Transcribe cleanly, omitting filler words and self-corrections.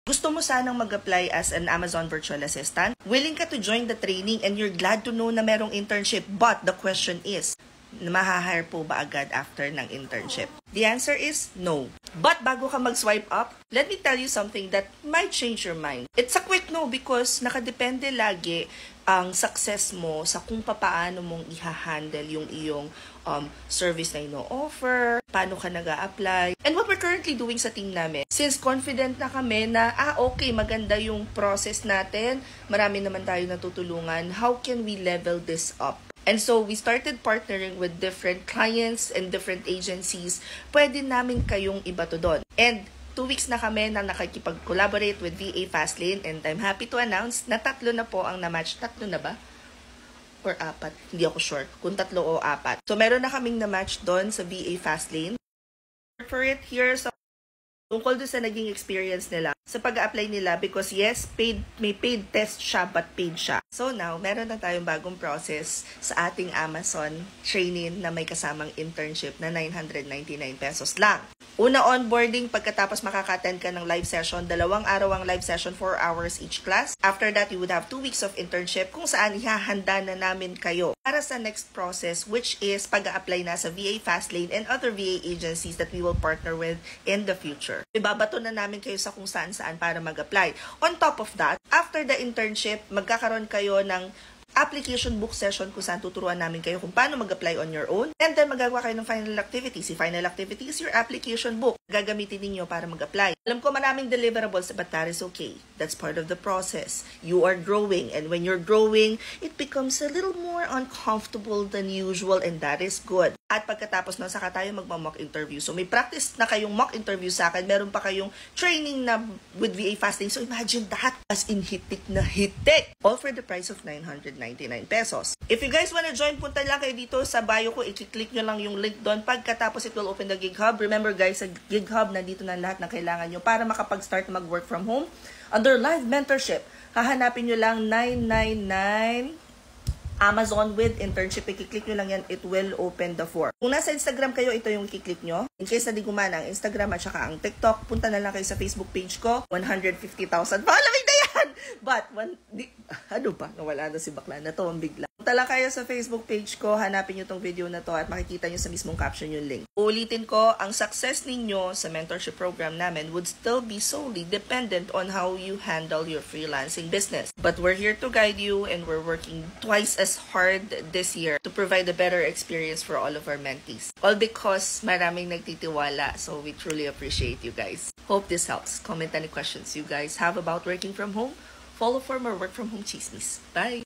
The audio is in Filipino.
Gusto mo sanang mag-apply as an Amazon virtual assistant? Willing ka to join the training and you're glad to know na merong internship, but the question is, mahahire po ba agad after ng internship? The answer is no. But bago ka mag-swipe up, let me tell you something that might change your mind. It's a quick no because nakadepende lagi ang success mo sa kung paano mong i-handle yung iyong service na ino-offer, paano ka nag-a-apply, and what we're currently doing sa team namin. Since confident na kami na, okay, maganda yung process natin, marami naman tayo natutulungan, how can we level this up? And so, we started partnering with different clients and different agencies. Pwede namin kayong ibato doon. And 2 weeks na kami na nakikipag-collaborate with VA Fastlane and I'm happy to announce na 3 na po ang na-match. 3 na ba? Or 4? Hindi ako sure. Kung 3 o 4. So, meron na kaming na-match doon sa VA Fastlane. For it here, so tungkol doon sa naging experience nila sa pag-apply nila because yes, may paid test siya but paid siya. So now, meron na tayong bagong process sa ating Amazon training na may kasamang internship na 999 pesos lang. Una onboarding, pagkatapos makaka-attend ka ng live session, 2 araw ang live session, 4 hours each class. After that, you would have 2 weeks of internship kung saan ihahanda na namin kayo para sa next process which is pag-a-apply na sa VA Fastlane and other VA agencies that we will partner with in the future. Ibabato na namin kayo sa kung saan-saan para mag-apply. On top of that, after the internship, magkakaroon kayo ng application book session kung saan tuturuan namin kayo kung paano mag-apply on your own. And then magagawa kayo ng final activity. Si final activity is your application book. Gagamitin ninyo para mag-apply. Alam ko maraming deliverables but that is okay. That's part of the process. You are growing and when you're growing, it becomes a little more uncomfortable than usual and that is good. At pagkatapos na saka tayo magma-mock interview. So may practice na kayong mock interview sa akin. Meron pa kayong training na with VA Fastlane. So imagine that as in hitik na hitik. All for the price of 999 pesos. If you guys wanna join, punta lang kayo dito sa bio ko. I-click nyo lang yung link doon. Pagkatapos it will open the Gig Hub. Remember guys, sa Gig Hub, nandito na lahat ng kailangan nyo para makapag-start mag-work from home. Under live mentorship, hahanapin nyo lang 999 Amazon with internship. I-click nyo lang yan, it will open the form. Kung nasa Instagram kayo, ito yung i-click nyo. In case na di gumana ang Instagram at saka ang TikTok, punta na lang kayo sa Facebook page ko. 150,000 following na yan! But, ano ba? Nawala na si bakla na to, ang bigla. Punta lang kayo sa Facebook page ko, hanapin nyo tong video na to at makikita nyo sa mismong caption yung link. Uulitin ko, ang success ninyo sa mentorship program namin would still be solely dependent on how you handle your freelancing business. But we're here to guide you and we're working twice as hard this year to provide a better experience for all of our mentees. All because maraming nagtitiwala, so we truly appreciate you guys. Hope this helps. Comment any questions you guys have about working from home. Follow for more work from home chismis. Bye!